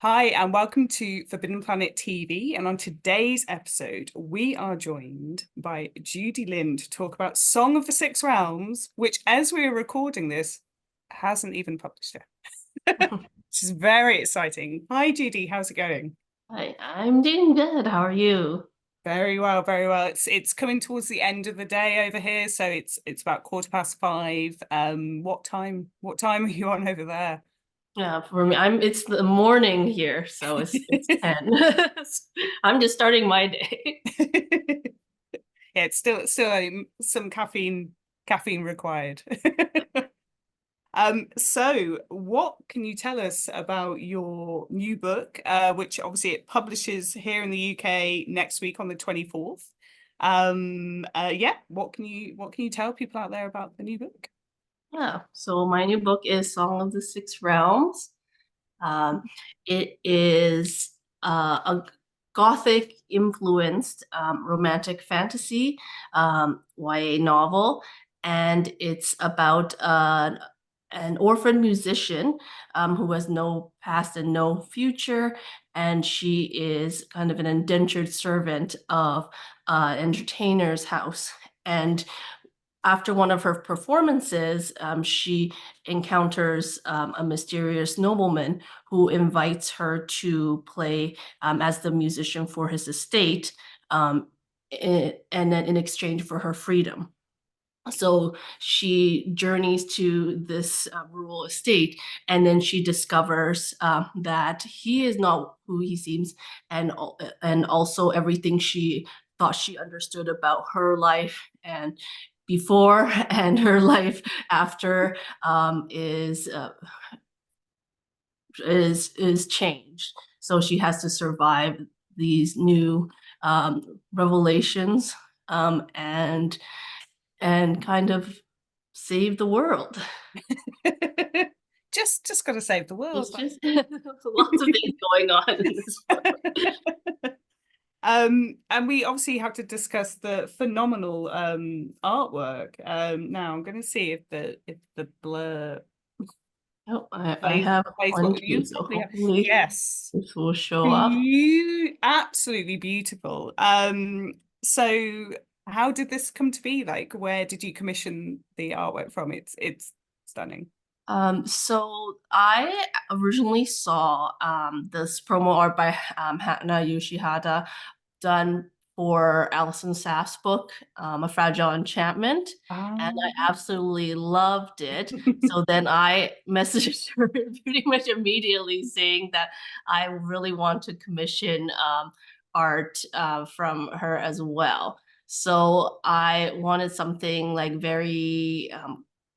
Hi, and welcome to Forbidden Planet TV. And on today's episode, we are joined by Judy I to talk about Song of the Six Realms, which, as we are recording this, hasn't even published yet. Which is very exciting. Hi, Judy. How's it going? Hi, I'm doing good. How are you? Very well, very well. It's coming towards the end of the day over here, so it's about 5:15. What time are you on over there? Yeah, for me, it's the morning here, so it's 10. I'm just starting my day. Yeah, it's still some caffeine required. So what can you tell us about your new book, which obviously it publishes here in the UK next week on the 24th? Yeah, what can you tell people out there about the new book? Yeah, so my new book is Song of the Six Realms. Um, it is a Gothic influenced romantic fantasy YA novel, and it's about an orphan musician who has no past and no future, and she is kind of an indentured servant of entertainer's house. And after one of her performances, she encounters a mysterious nobleman who invites her to play as the musician for his estate, and then in exchange for her freedom. So she journeys to this rural estate, and then she discovers that he is not who he seems, and also everything she thought she understood about her life and before and her life after is changed. So she has to survive these new revelations, and kind of save the world. Just gotta save the world. It's just lots of things going on in this book. And we obviously have to discuss the phenomenal artwork. Now I'm going to see if the blur Oh, I plays have plays what plenty, you so probably have. hopefully Yes, this will show up. absolutely beautiful. So how did this come to be? Like, where did you commission the artwork from? It's stunning. So I originally saw this promo art by Hannah Yoshihata done for Alison Saff's book, A Fragile Enchantment, and I Um, absolutely loved it. So then I messaged her pretty much immediately saying that I really want to commission art from her as well. So I wanted something like very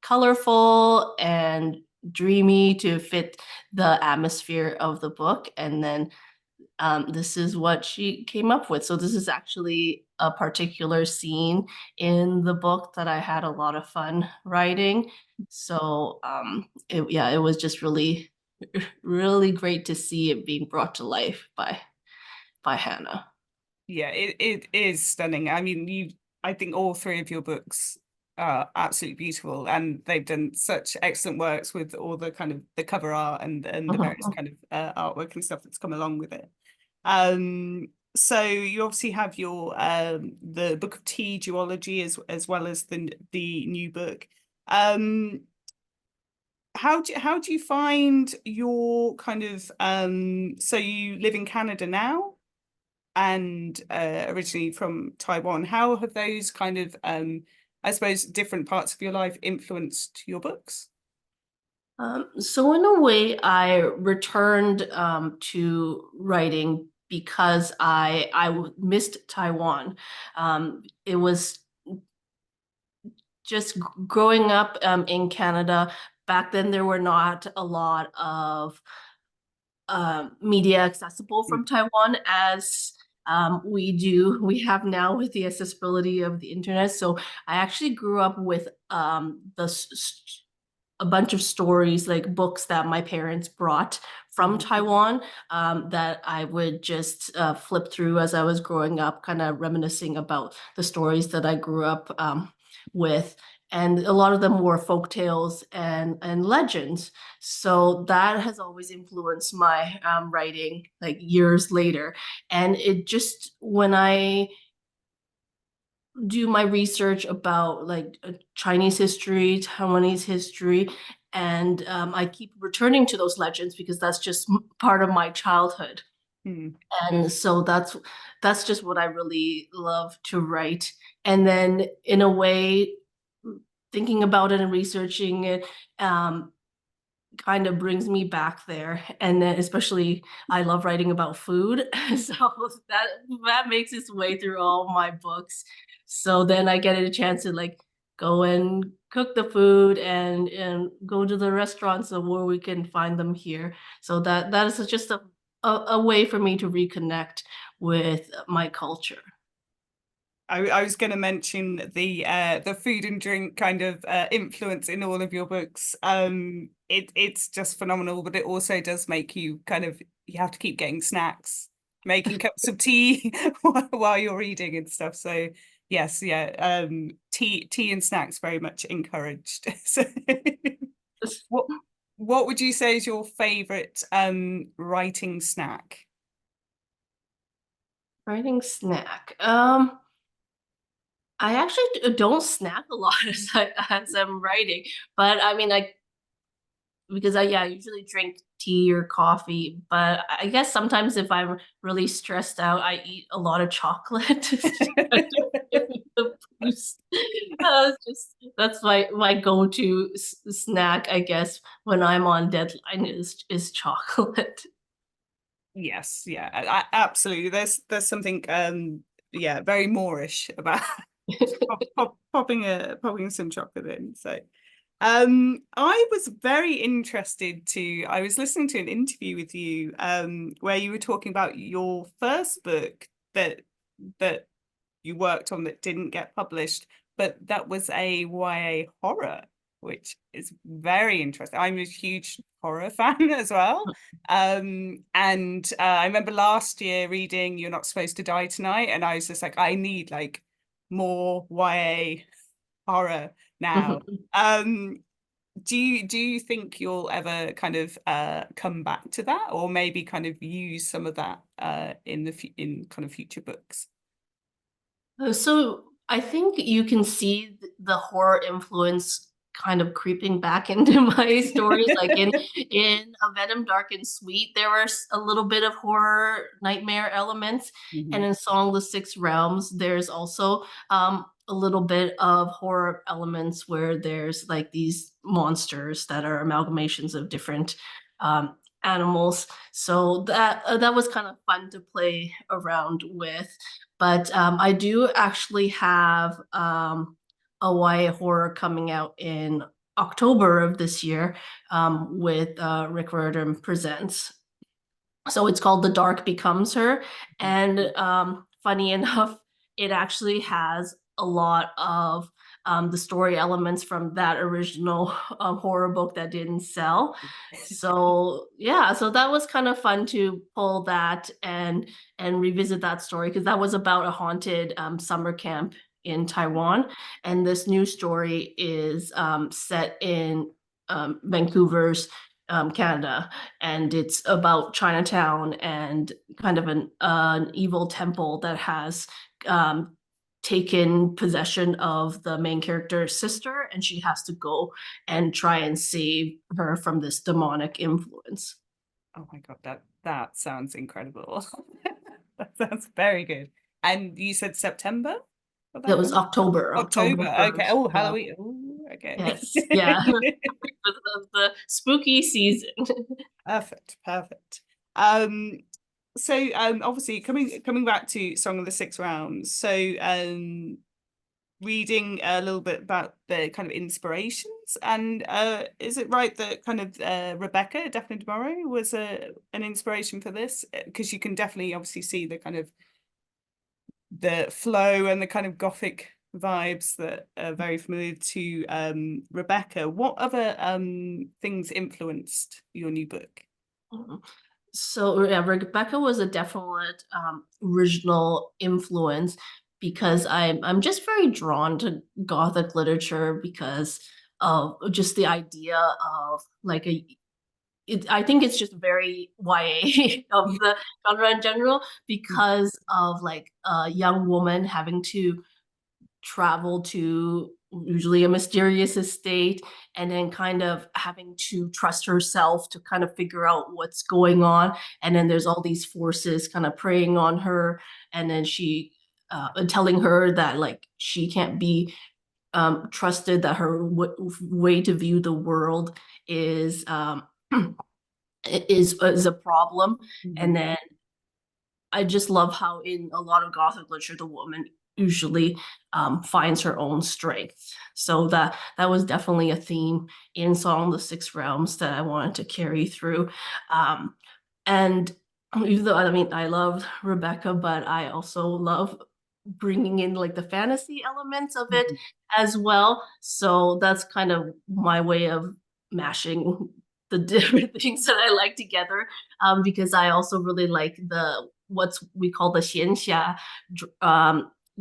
colorful and dreamy to fit the atmosphere of the book. And then this is what she came up with. So this is actually a particular scene in the book that I had a lot of fun writing. So yeah, it was just really, really great to see it being brought to life by Hannah. Yeah, it is stunning. I mean, I think all three of your books are absolutely beautiful, and they've done such excellent works with all the kind of the cover art and the various kind of artwork and stuff that's come along with it. So you obviously have your the Book of Tea duology as well as the new book. Um, how do you find your kind of so you live in Canada now? And originally from Taiwan. How have those kind of, I suppose, different parts of your life influenced your books? So in a way, I returned to writing because I missed Taiwan. It was just growing up in Canada. Back then, there were not a lot of media accessible from Taiwan as we have now with the accessibility of the internet. So I actually grew up with a bunch of stories, like books that my parents brought from Taiwan, that I would just flip through as I was growing up, kind of reminiscing about the stories that I grew up with, and a lot of them were folk tales and legends. So that has always influenced my writing, like years later. And it just, when I do my research about like Chinese history, Taiwanese history, and I keep returning to those legends because that's just part of my childhood. Hmm. And so that's just what I really love to write. And then in a way, thinking about it and researching it, kind of brings me back there. And then especially I love writing about food. So that makes its way through all my books. So then I get a chance to like go and cook the food and go to the restaurants of where we can find them here. So that is just a way for me to reconnect with my culture. I was going to mention the food and drink kind of influence in all of your books. It's just phenomenal, but it also does make you kind of, you have to keep getting snacks, making cups of tea while you're reading and stuff. So yes, yeah, tea and snacks very much encouraged. So what what would you say is your favorite writing snack? Writing snack. I actually don't snack a lot as I'm writing, but I mean, because I usually drink tea or coffee, but I guess sometimes if I'm really stressed out, I eat a lot of chocolate to kind of give me the boost. That's my go-to snack, I guess, when I'm on deadline is chocolate. Yes, yeah, absolutely. There's something yeah, very Moorish about popping some chocolate in. So I was very interested to, I was listening to an interview with you where you were talking about your first book that you worked on that didn't get published, but that was a YA horror, which is very interesting. I'm a huge horror fan as well. And I remember last year reading You're Not Supposed to Die Tonight, and I was just like, I need like more YA horror now. Um, do you think you'll ever kind of come back to that, or maybe kind of use some of that in kind of future books? So I think you can see the horror influence kind of creeping back into my stories. Like in A Venom Dark and Sweet, there was a little bit of horror nightmare elements, and Mhm. in Song of the Six Realms, there's also a little bit of horror elements where there's like these monsters that are amalgamations of different animals. So that was kind of fun to play around with. But I do actually have a YA horror coming out in October of this year with Rick Riordan Presents. So it's called The Dark Becomes Her. And funny enough, it actually has a lot of the story elements from that original horror book that didn't sell. So yeah, so that was kind of fun to pull that and revisit that story because that was about a haunted summer camp in Taiwan, and this new story is set in Vancouver's Canada, and it's about Chinatown and kind of an evil temple that has taken possession of the main character's sister, and she has to go and try and save her from this demonic influence. Oh my God, that sounds incredible. That sounds very good. And you said September for That that was one? October October. Okay. 1st. Oh, Yeah. Halloween. Oh, okay. Yes. Yeah. The spooky season. Perfect. Perfect. So obviously coming back to Song of the Six Realms. So reading a little bit about the kind of inspirations, and is it right that kind of Rebecca, Daphne du Maurier, was an inspiration for this? Because you can definitely obviously see the kind of the flow and the kind of gothic vibes that are very familiar to Rebecca. What other things influenced your new book? Mhm. So yeah, Rebecca was a definite original influence because I'm just very drawn to Gothic literature because of just the idea of like I think it's just very YA of the genre in general because of like a young woman having to travel to usually a mysterious estate and then kind of having to trust herself to kind of figure out what's going on. And then there's all these forces kind of preying on her. And then she telling her that like she can't be trusted, that her way to view the world is is a problem. And then I just love how in a lot of Gothic literature, the woman usually finds her own strength. So that was definitely a theme in Song of the Six Realms that I wanted to carry through. And even though I mean I love Rebecca, but I also love bringing in like the fantasy elements of it as well. So that's kind of my way of mashing the different things that I like together. Because I also really like the what's we call the xianxia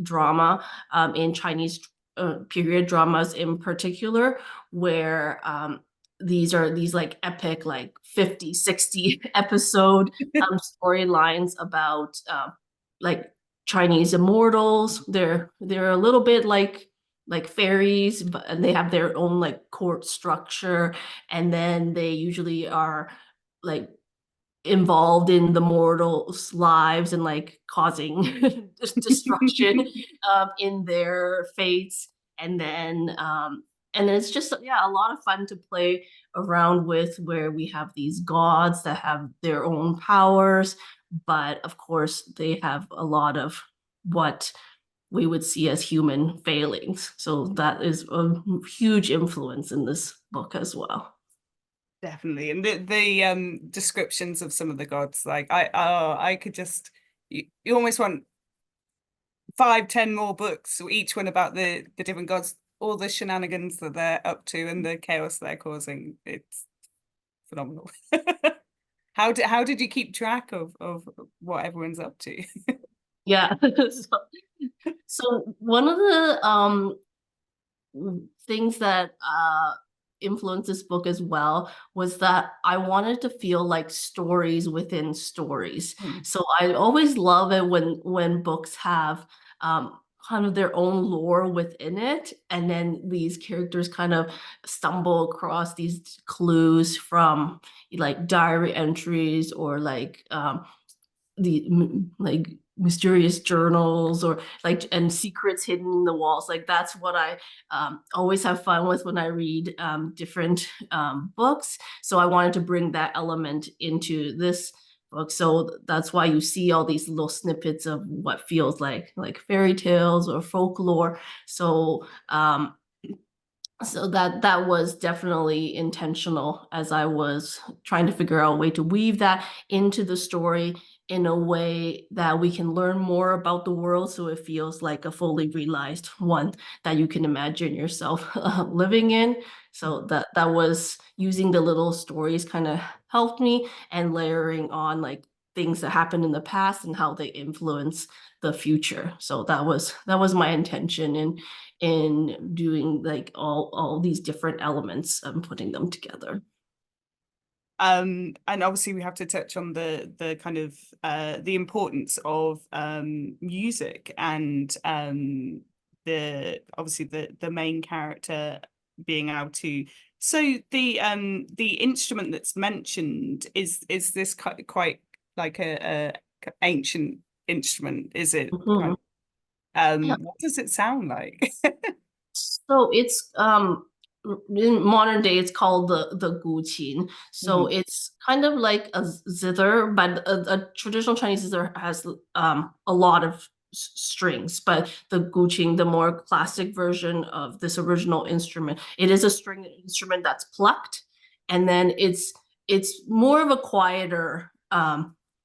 drama in Chinese period dramas in particular, where these are these like epic like 50 60 episode storylines about like Chinese immortals. They're a little bit like fairies, but and they have their own like court structure, and then they usually are like involved in the mortals' lives and like causing destruction in their fates. And then and it's just yeah, a lot of fun to play around with where we have these gods that have their own powers, but of course they have a lot of what we would see as human failings. So that is a huge influence in this book as well. Definitely. And the descriptions of some of the gods, like I could just you almost want 5, 10 more books, each one about the different gods, all the shenanigans that they're up to and the chaos they're causing. It's phenomenal. How did you keep track of what everyone's up to? Yeah. So one of the things that influenced this book as well was that I wanted to feel like stories within stories. So I always love it when books have kind of their own lore within it, and then these characters kind of stumble across these clues from like diary entries or like like mysterious journals or like and secrets hidden in the walls. Like that's what I always have fun with when I read different books. So I wanted to bring that element into this book. So that's why you see all these little snippets of what feels like fairy tales or folklore. So that was definitely intentional as I was trying to figure out a way to weave that into the story in a way that we can learn more about the world so it feels like a fully realized one that you can imagine yourself living in. So that was using the little stories kind of helped me, and layering on like things that happened in the past and how they influence the future. So that was my intention in doing like all these different elements and putting them together. And obviously we have to touch on the kind of the importance of music and the obviously the main character being able to, so the instrument that's mentioned is this quite like a ancient instrument, is it? Mhm. Yeah. What does it sound like? So it's in modern day it's called the guqin. So Mhm. it's kind of like a zither, but a traditional Chinese zither has a lot of strings. But the guqin, the more classic version of this original instrument, it is a string instrument that's plucked, and then it's more of a quieter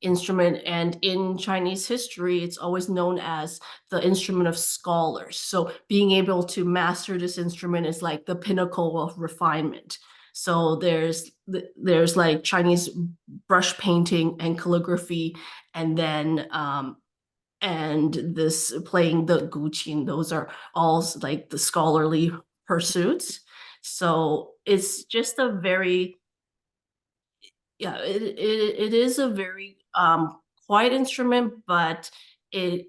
instrument. And in Chinese history, it's always known as the instrument of scholars. So being able to master this instrument is like the pinnacle of refinement. So there's like Chinese brush painting and calligraphy, and then and this playing the guqin, those are all like the scholarly pursuits. So it's just a very, yeah, it is a very quiet instrument, but it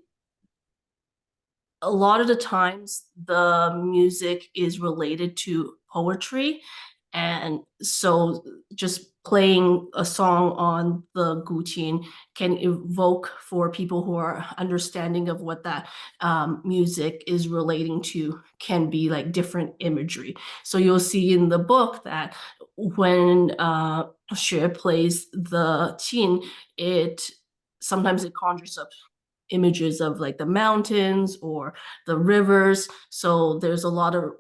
a lot of the times the music is related to poetry. And so just playing a song on the guqin can evoke for people who are understanding of what that music is relating to, can be like different imagery. So you'll see in the book that when Xue plays the qin, it sometimes it conjures up images of like the mountains or the rivers. So there's a lot of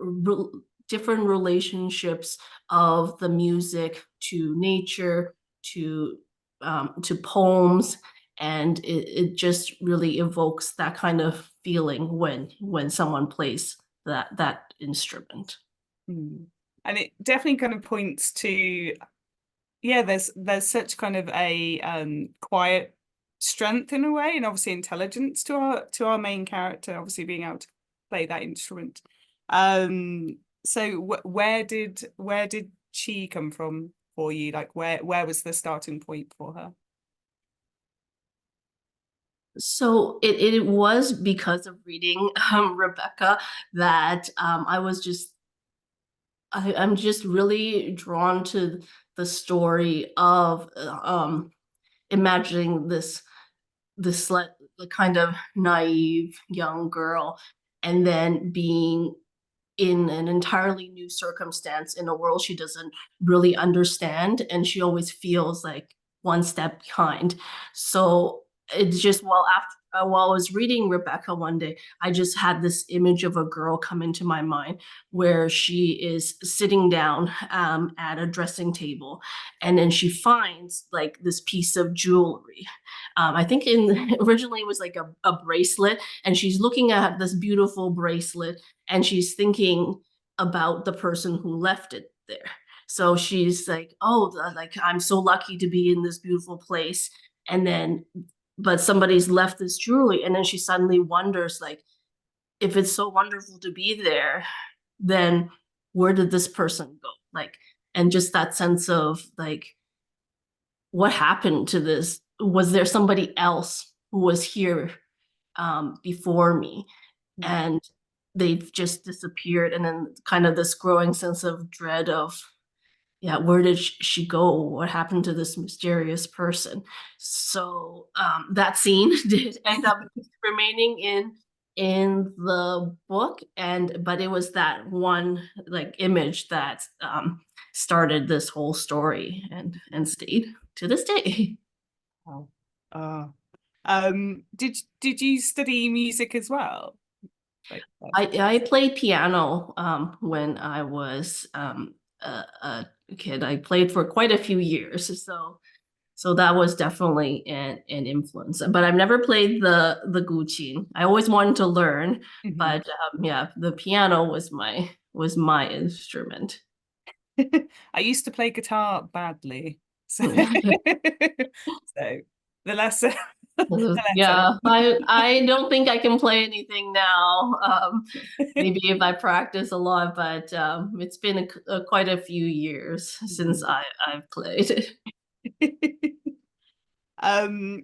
different relationships of the music to nature, to poems, and it just really evokes that kind of feeling when someone plays that instrument. Mm. And it definitely kind of points to, yeah, there's such kind of a quiet strength in a way, and obviously intelligence to our main character, obviously being able to play that instrument. So where did she come from for you? Like where was the starting point for her? So it was because of reading Rebecca that I'm just really drawn to the story of imagining this kind of naive young girl, and then being in an entirely new circumstance in a world she doesn't really understand, and she always feels like one step behind. So it's just, while I was reading Rebecca one day, I just had this image of a girl come into my mind where she is sitting down at a dressing table, and then she finds like this piece of jewelry. I think in originally it was like a bracelet, and she's looking at this beautiful bracelet, and she's thinking about the person who left it there. So she's like, oh, like I'm so lucky to be in this beautiful place. And then, but somebody's left this jewelry. And then she suddenly wonders, like, if it's so wonderful to be there, then where did this person go? Like, and just that sense of like, what happened to this? Was there somebody else who was here before me? Mm. And they've just disappeared, and then kind of this growing sense of dread of, yeah, where did she go, what happened to this mysterious person? So that scene did end up remaining in the book, and but it was that one like image that started this whole story and stayed to this day. Wow. Did you study music as well? Like I played piano when I was a kid. I played for quite a few years, so that was definitely an influence. But I've never played the guqin. I always wanted to learn, Mhm. but yeah, the piano was my instrument. I used to play guitar badly, so so the lesson the lesson. Yeah, I don't think I can play anything now. Maybe if I practice a lot, but it's been quite a few years since I've played. Um,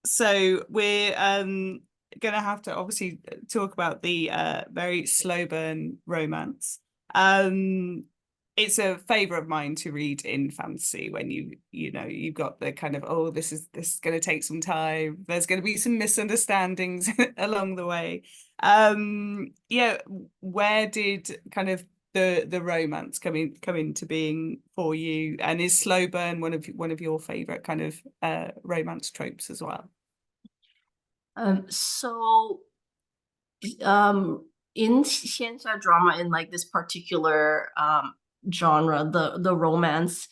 so we're gonna have to obviously talk about the very slow burn romance. Um, it's a favorite of mine to read in fantasy when you know you've got the kind of, oh, this is gonna take some time. There's gonna be some misunderstandings along the way. Yeah, where did kind of the romance come into being for you, and is slow burn one of your favorite kind of romance tropes as well? So um in xianxia drama, in like this particular genre, the romance,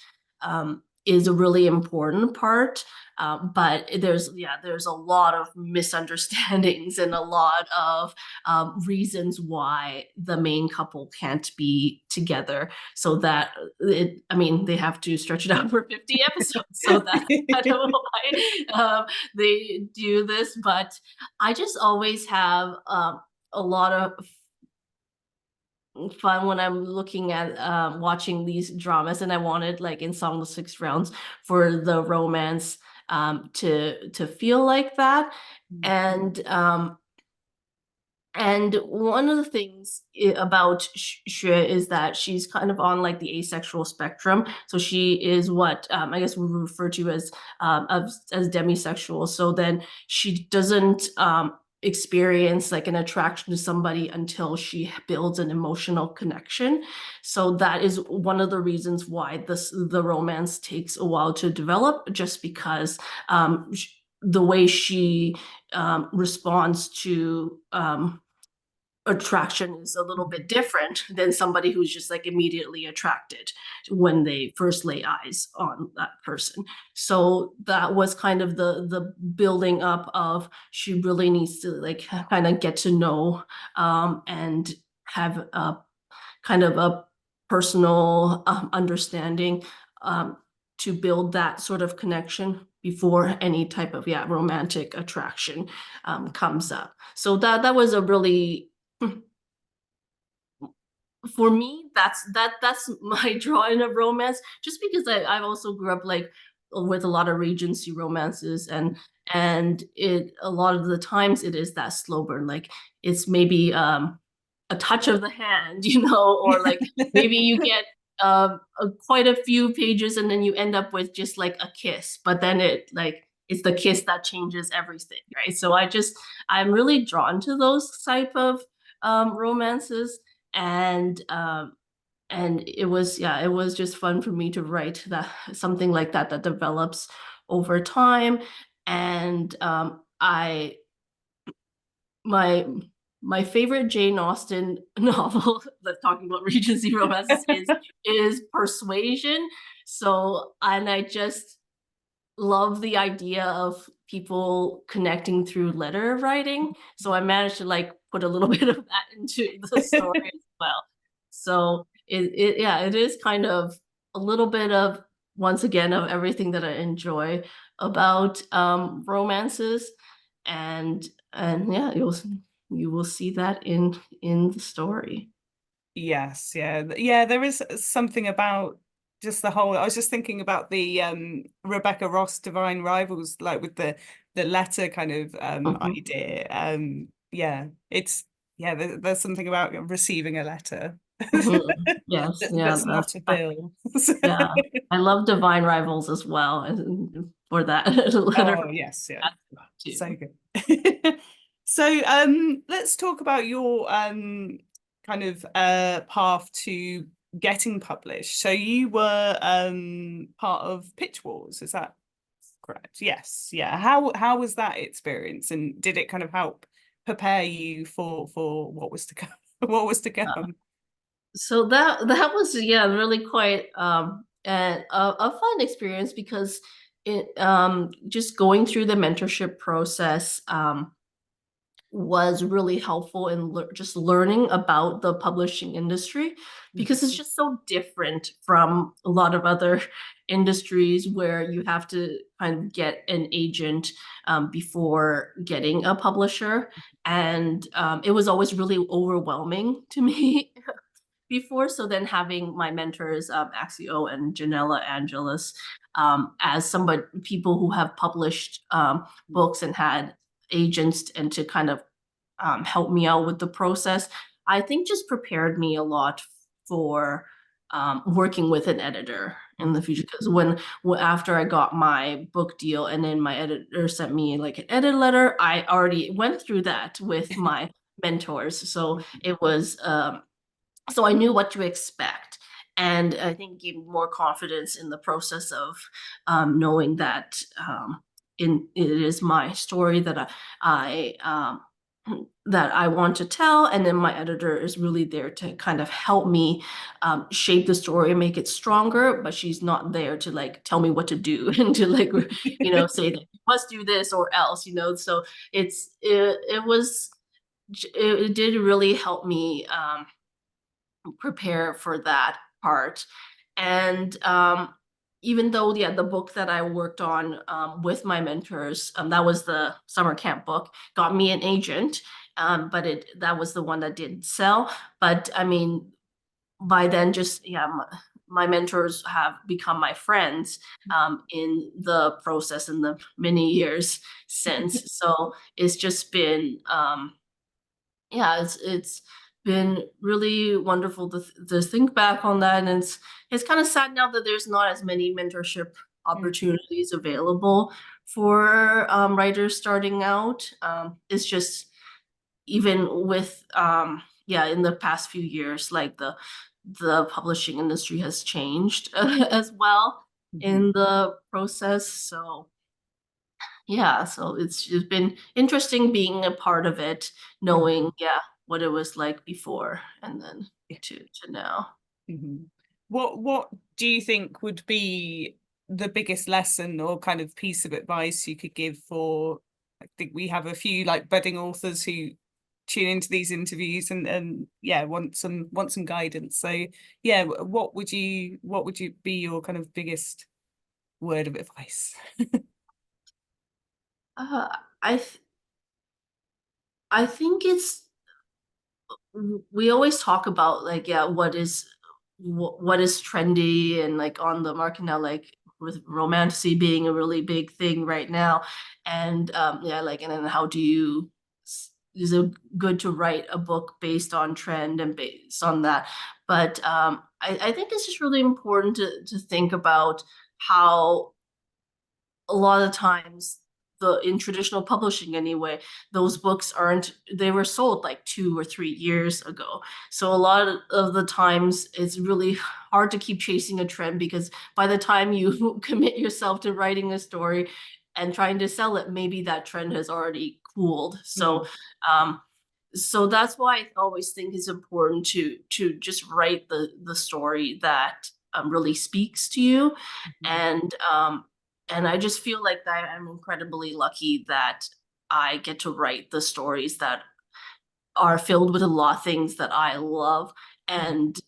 is a really important part. But there's a lot of misunderstandings and a lot of reasons why the main couple can't be together. So that they have to stretch it out for 50 episodes. So that's kind of why they do this. But I just always have a lot of fun when I'm looking at watching these dramas, and I wanted, like in Song of the Six Rounds, for the romance to feel like that. And one of the things about Xue is that she's kind of on like the asexual spectrum. So she is what I guess we refer to as demisexual. So then she doesn't experience like an attraction to somebody until she builds an emotional connection. So that is one of the reasons why the romance takes a while to develop, just because the way she responds to attraction is a little bit different than somebody who's just like immediately attracted when they first lay eyes on that person. So that was kind of the building up of, she really needs to like kind of get to know and have a kind of a personal understanding to build that sort of connection before any type of romantic attraction comes up. So that was a really, for me, that's my drawing of romance, just because I also grew up like with a lot of Regency romances, and it a lot of the times it is that slow burn, like it's maybe a touch of the hand, or like maybe you get quite a few pages and then you end up with just like a kiss, but then it's the kiss that changes everything, right? So I'm really drawn to those type of romances. And it was just fun for me to write that, something like that develops over time. And I my my favorite Jane Austen novel that's talking about Regency romances is Persuasion. So, and I just love the idea of people connecting through letter writing. So I managed to like put a little bit of that into the story as well. So it is kind of a little bit of, once again, of everything that I enjoy about romances. And yeah, you will see that in the story. Yes, yeah, there is something about just the whole. I was just thinking about the Rebecca Ross Divine Rivals, like with the letter kind of idea. Yeah, it's there's something about receiving a letter Yes, that's not a bill. yeah, I love Divine Rivals as well, and for that letter Oh yes, yeah, too. so good. So let's talk about your kind of path to getting published. So you were part of Pitch Wars, is that correct? Yes, yeah. How was that experience, and did it kind of help prepare you for what was to come? What was to come? So that was really quite and a fun experience, because it just going through the mentorship process was really helpful in just learning about the publishing industry, because it's just so different from a lot of other industries where you have to kind of get an agent before getting a publisher. And it was always really overwhelming to me before. So then having my mentors, Axio and Janella Angelis, as people who have published books and had agents, and to kind of help me out with the process, I think just prepared me a lot for working with an editor in the future. Because after I got my book deal and then my editor sent me like an edit letter, I already went through that with my mentors. So it was so I knew what to expect. And I think gave me more confidence in the process of knowing that it is my story, that I that I want to tell, and then my editor is really there to kind of help me shape the story and make it stronger, but she's not there to like tell me what to do and to like say that you must do this or else, so it did really help me prepare for that part. And even though, the book that I worked on with my mentors, that was the summer camp book, got me an agent, but that was the one that didn't sell. But I mean, by then, just my mentors have become my friends in the process in the many years since. So it's just been it's been really wonderful to think back on that, and it's kind of sad now that there's not as many mentorship opportunities available for writers starting out. It's just even with in the past few years, like the publishing industry has changed as well in the process. So so it's just been interesting being a part of it, knowing what it was like before and then to now. What do you think would be the biggest lesson or kind of piece of advice you could give for, I think we have a few like budding authors who tune into these interviews and want some guidance. So what would you be your kind of biggest word of advice? I think we always talk about like what is trendy and like on the market now, like with romantasy being a really big thing right now, and and then how do you is it good to write a book based on trend and based on that? But I think it's just really important to think about how a lot of times in traditional publishing anyway, those books they were sold like 2 or 3 years ago. So a lot of the times it's really hard to keep chasing a trend, because by the time you commit yourself to writing a story and trying to sell it, maybe that trend has already cooled. So so that's why I always think it's important to just write the story that really speaks to you. And I just feel like that I'm incredibly lucky that I get to write the stories that are filled with a lot of things that I love. And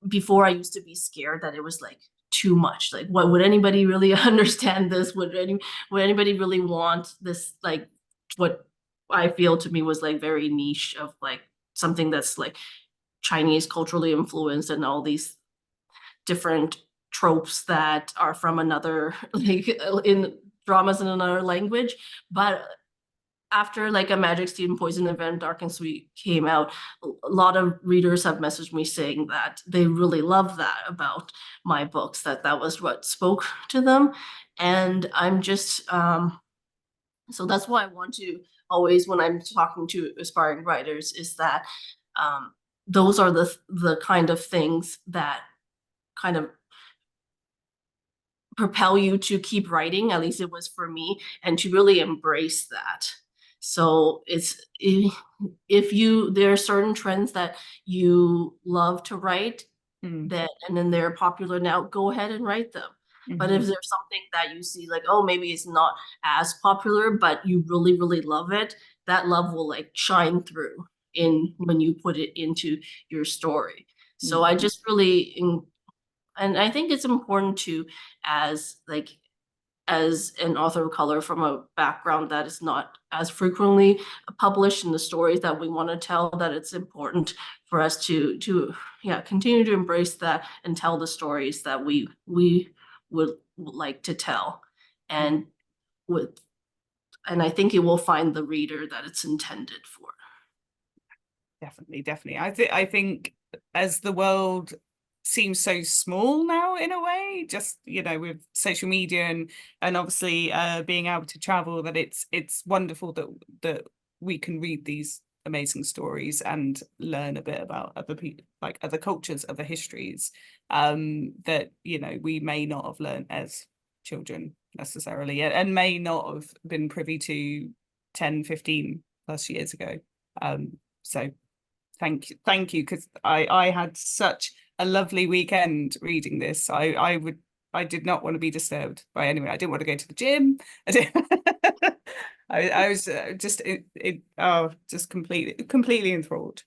before, I used to be scared that it was like too much. Like, what would anybody really understand this? Would anybody really want this? Like, what I feel to me was like very niche of like something that's like Chinese culturally influenced and all these different tropes that are from another like in dramas in another language. But after like A Magic, Steam, Poison, and Venom, Dark and Sweet came out, a lot of readers have messaged me saying that they really love that about my books, that was what spoke to them. And I'm just so that's why I want to always, when I'm talking to aspiring writers, is that those are the kind of things that kind of propel you to keep writing. At least it was for me, and to really embrace that. So it's if there are certain trends that you love to write, and then they're popular now, go ahead and write them. But if there's something that you see like, oh, maybe it's not as popular, but you really, really love it, that love will like shine through when you put it into your story. So I just really and I think it's important to, as an author of color from a background that is not as frequently published in the stories that we want to tell, that it's important for us to continue to embrace that and tell the stories that we would like to tell, and I think it will find the reader that it's intended for. Definitely. I think as the world seems so small now in a way, just with social media and obviously being able to travel, that it's wonderful that we can read these amazing stories and learn a bit about other people, like other cultures, other histories, that we may not have learned as children necessarily, and may not have been privy to 10, 15 plus years ago. So thank you, because I had such a lovely weekend reading this. I did not want to be disturbed by anyone. I didn't want to go to the gym. I was just completely enthralled.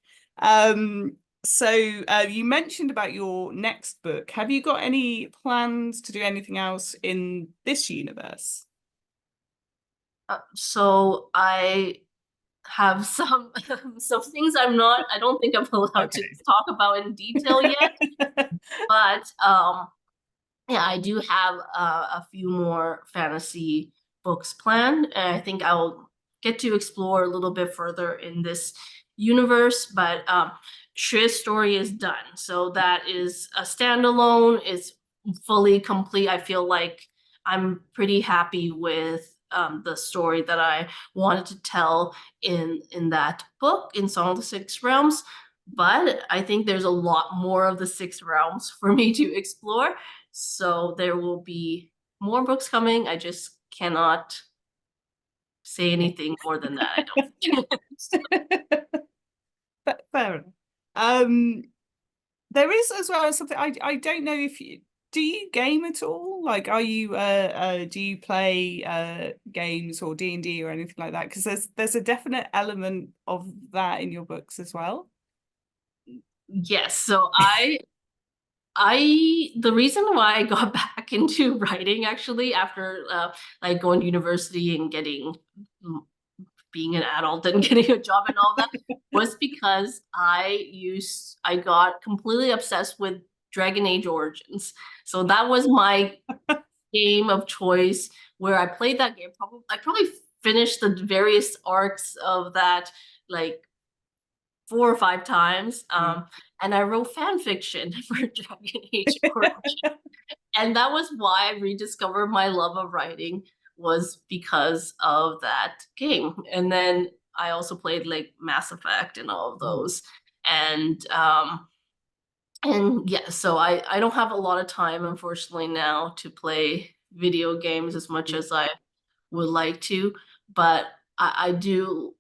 So you mentioned about your next book. Have you got any plans to do anything else in this universe? So I have some things I don't think I'm allowed to Okay. talk about in detail yet, but yeah, I do have a few more fantasy books planned, and I think I'll get to explore a little bit further in this universe. But Shreya's story is done, so that is a standalone. It's fully complete. I feel like I'm pretty happy with the story that I wanted to tell in that book, in Song of the Six Realms. But I think there's a lot more of the Six Realms for me to explore. So there will be more books coming. I just cannot say anything more than that, I don't think. Fair enough. Um, there is as well something I don't know if you do you game at all? Like, are you do you play games or D&D or anything like that? Because there's a definite element of that in your books as well. Yes, so the reason why I got back into writing actually after like going to university and being an adult and getting a job and all that was because I got completely obsessed with Dragon Age Origins. So that was my game of choice where I played that game. I probably finished the various arcs of that like 4 or 5 times. And I wrote fan fiction for Dragon Age Origins. And that was why I rediscovered my love of writing, was because of that game. And then I also played like Mass Effect and all of those. And yeah, so I don't have a lot of time, unfortunately, now to play video games as much as I would like to. But I do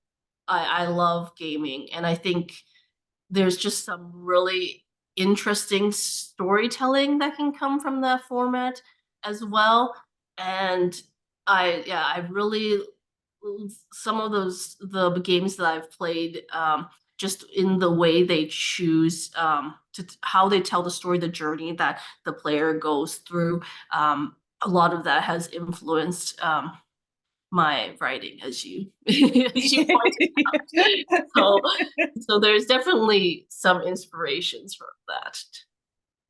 I love gaming, and I think there's just some really interesting storytelling that can come from that format as well. And I really, some of the games that I've played, just in the way they choose to how they tell the story, the journey that the player goes through. A lot of that has influenced my writing, as you as you pointed out. So there's definitely some inspirations from that.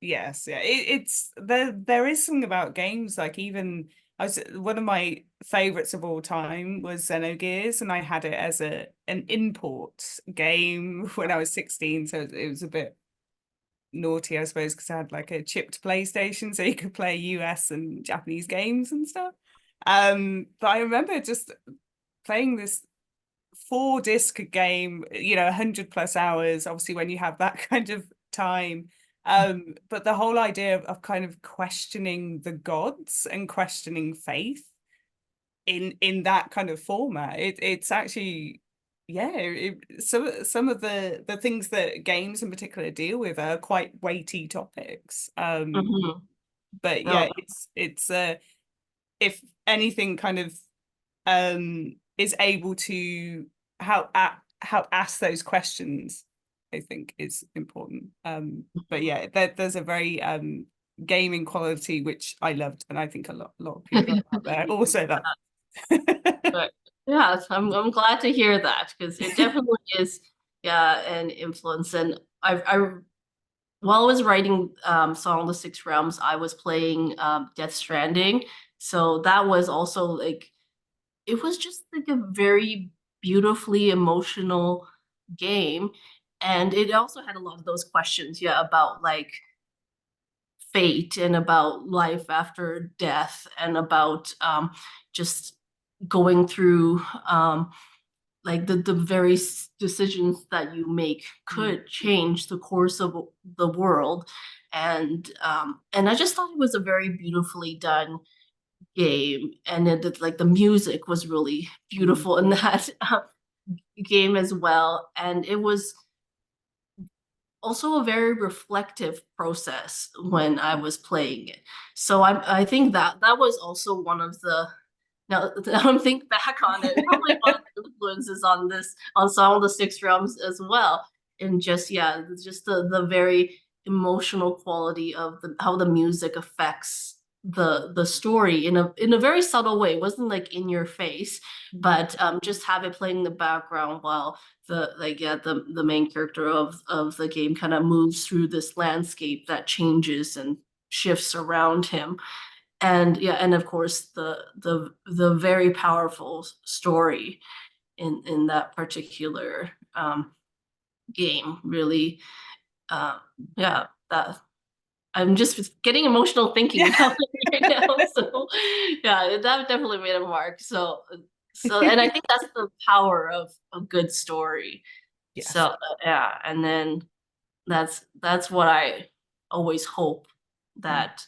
Yes, yeah. It's there is something about games, like even one of my favorites of all time was Xenogears, and I had it as an import game when I was 16, so it was a bit naughty, I suppose, because I had like a chipped PlayStation, so you could play US and Japanese games and stuff. But I remember just playing this 4 disc game, 100+ hours, obviously when you have that kind of time. But the whole idea of kind of questioning the gods and questioning faith in that kind of format, it's actually, yeah, some of the things that games in particular deal with are quite weighty topics. Mhm. But No, yeah, it's if anything kind of is able to help ask those questions, I think is important. But yeah, there's a very gaming quality which I loved, and I think a lot of people out there also love. but yeah, I'm glad to hear that, because it definitely is, yeah, an influence. And I while I was writing Song of the Six Realms, I was playing Death Stranding. So that was also like, it was just like a very beautifully emotional game. And it also had a lot of those questions, yeah, about like fate and about life after death and about just going through like the various decisions that you make could change the course of the world. And I just thought it was a very beautifully done game, and like the music was really beautiful in that. game as well, and it was also a very reflective process when I was playing it. So I think that that was also one of the, now that I'm think back on it, probably one of the influences on this, on Song of the Six Realms as well. And just, yeah, just the very emotional quality of how the music affects the story in a very subtle way. It wasn't like in your face, but just have it playing in the background while the main character of the game kind of moves through this landscape that changes and shifts around him. And yeah, and of course the very powerful story in that particular game really, uh, yeah, that I'm just getting emotional thinking Yeah. about it right now. So yeah, that definitely made a mark. So and I think that's the power of a good story. So Yes. yeah, and then that's what I always hope, Mm. that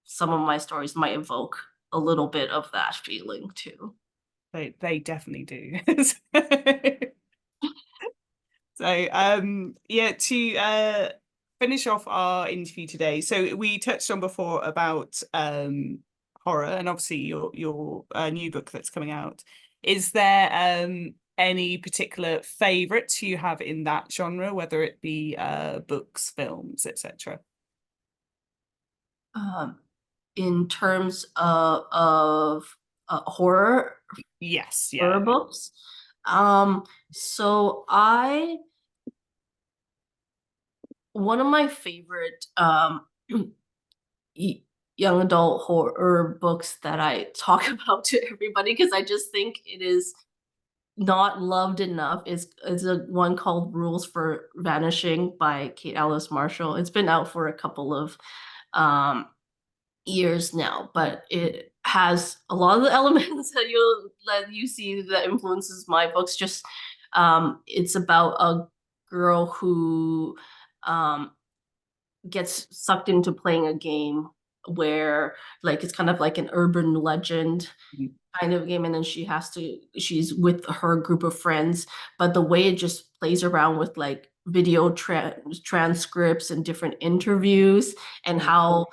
some of my stories might evoke a little bit of that feeling too. They definitely do. So yeah, to finish off our interview today. So we touched on before about horror and obviously your new book that's coming out. Is there any particular favorites you have in that genre, whether it be books, films, etc.? Um, in terms of horror Yes, horror yeah. books, um, so I one of my favorite young adult horror books that I talk about to everybody, because I just think it is not loved enough, is a one called Rules for Vanishing by Kate Alice Marshall. It's been out for a couple of um years now, but it has a lot of the elements that you see that influences my books. Just it's about a girl who um gets sucked into playing a game where, like, it's kind of like an urban legend Mm. kind of game, and then she's with her group of friends, but the way it just plays around with like video transcripts and different interviews, and Mm. how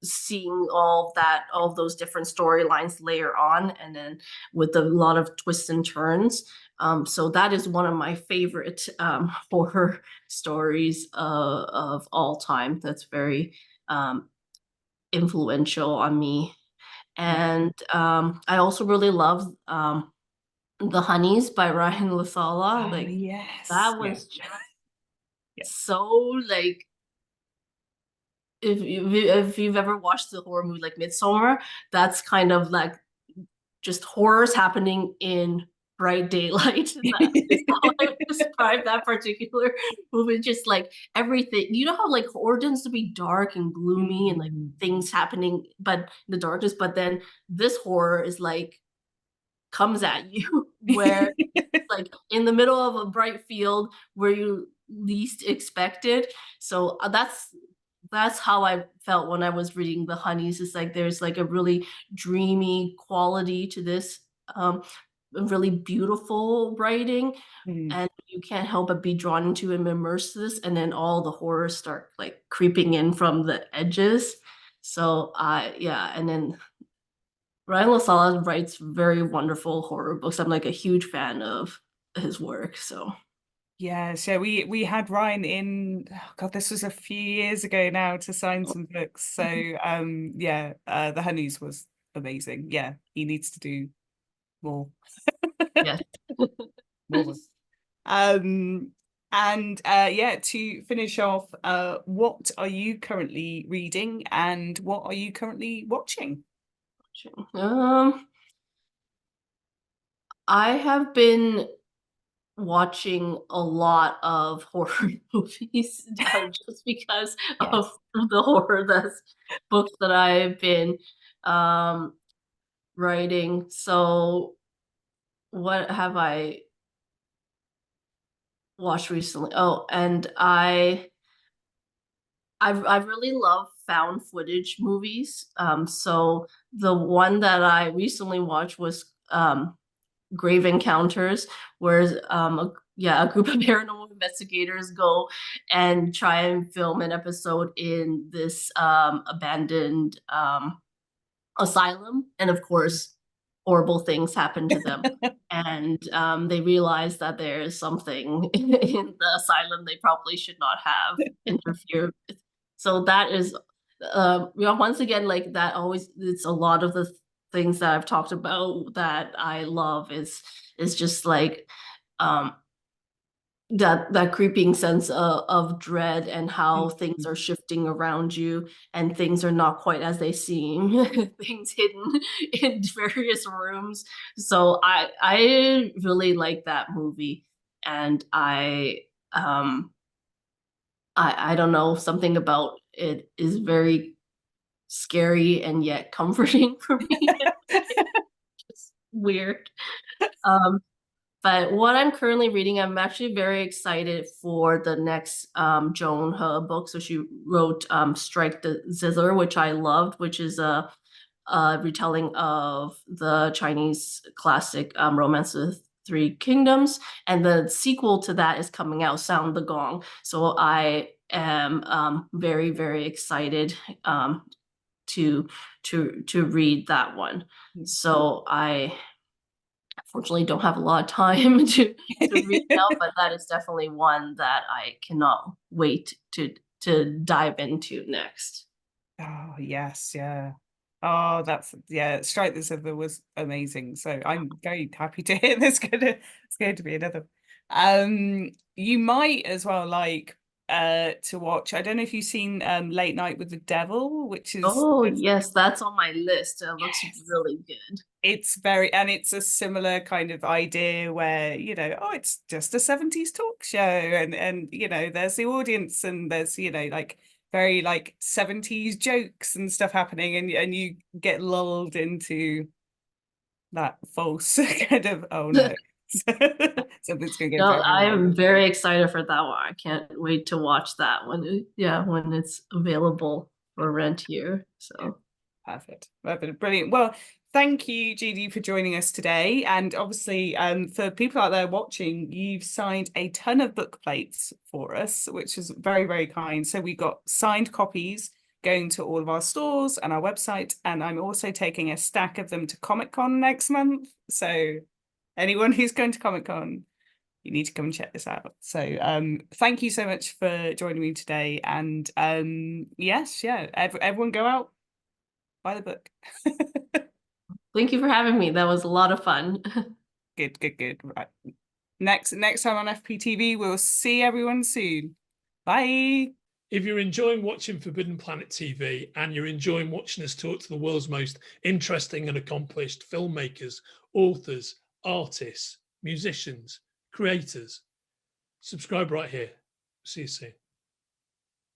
seeing all of those different storylines layer on, and then with a lot of twists and turns. So that is one of my favorite horror stories of all time. That's very influential on me. And I also really love The Honeys by Ryan Lasala. Oh Like, yes, that yeah, was just yeah. so, like, if you've ever watched the horror movie like Midsummer, that's kind of like just horrors happening in bright daylight. That is how I would describe that particular movie. Just like everything, you know how like horror tends to be dark and gloomy and like Mm. things happening, but in the darkness. But then this horror is like comes at you where, like, in the middle of a bright field where you least expect it. So that's how I felt when I was reading The Honeys. It's like there's like a really dreamy quality to this, really beautiful writing, Mm. and you can't help but be drawn into and immersed in this, and then all the horrors start like creeping in from the edges. So yeah, and then Ryan LaSala writes very wonderful horror books. I'm like a huge fan of his work. So Yeah, so we had Ryan in, oh God, this was a few years ago now, to sign some books. So yeah, The Honeys was amazing. Yeah, he needs to do more. yes. More. Um and yeah, to finish off, what are you currently reading and what are you currently watching? Um, I have been watching a lot of horror movies, just because of Yes. the horror that's books that I've been um writing. So what have I watched recently? Oh, and I really love found footage movies. So the one that I recently watched was grave encounters where a group of paranormal investigators go and try and film an episode in this abandoned asylum, and of course horrible things happen to them. And they realize that there is something in the asylum they probably should not have interfered with. So that is once again, like that always, it's a lot of the things that I've talked about that I love is just like that creeping sense of dread, and how things are shifting around you and things are not quite as they seem. Things hidden in various rooms. So I really like that movie, and I don't know, something about it is very scary and yet comforting for me. It's weird. But what I'm currently reading, I'm actually very excited for the next Joan He book. So she wrote Strike the Zither, which I loved, which is a retelling of the Chinese classic Romance of the Three Kingdoms. And the sequel to that is coming out, Sound the Gong. So I am very, very excited to read that one. So I unfortunately don't have a lot of time to read now, but that is definitely one that I cannot wait to dive into next. Oh yes, yeah. Oh, that's yeah. Strike the Zither was amazing. So I'm very happy to hear there's it's going to be another. You might as well like to watch. I don't know if you've seen Late Night with the Devil, which is Oh yes, that's on my list. It looks yes. really good. It's very, and it's a similar kind of idea where, oh, it's just a 70s talk show, and there's the audience, and there's, like very like 70s jokes and stuff happening, and you get lulled into that false kind of, oh no. Something's gonna go No, very I wrong. am very excited for that one. I can't wait to watch that when when it's available for rent here. So Perfect. Brilliant. Well, thank you, Judy, for joining us today. And obviously, for people out there watching, you've signed a ton of book plates for us, which is very, very kind. So we got signed copies going to all of our stores and our website. And I'm also taking a stack of them to Comic-Con next month. So anyone who's going to Comic-Con, you need to come and check this out. So thank you so much for joining me today. And yes, yeah, everyone go out, buy the book. thank you for having me. That was a lot of fun. Good. Right. Next time on FPTV, we'll see everyone soon. Bye. If you're enjoying watching Forbidden Planet TV and you're enjoying watching us talk to the world's most interesting and accomplished filmmakers, authors, artists, musicians, creators, subscribe right here. See you soon.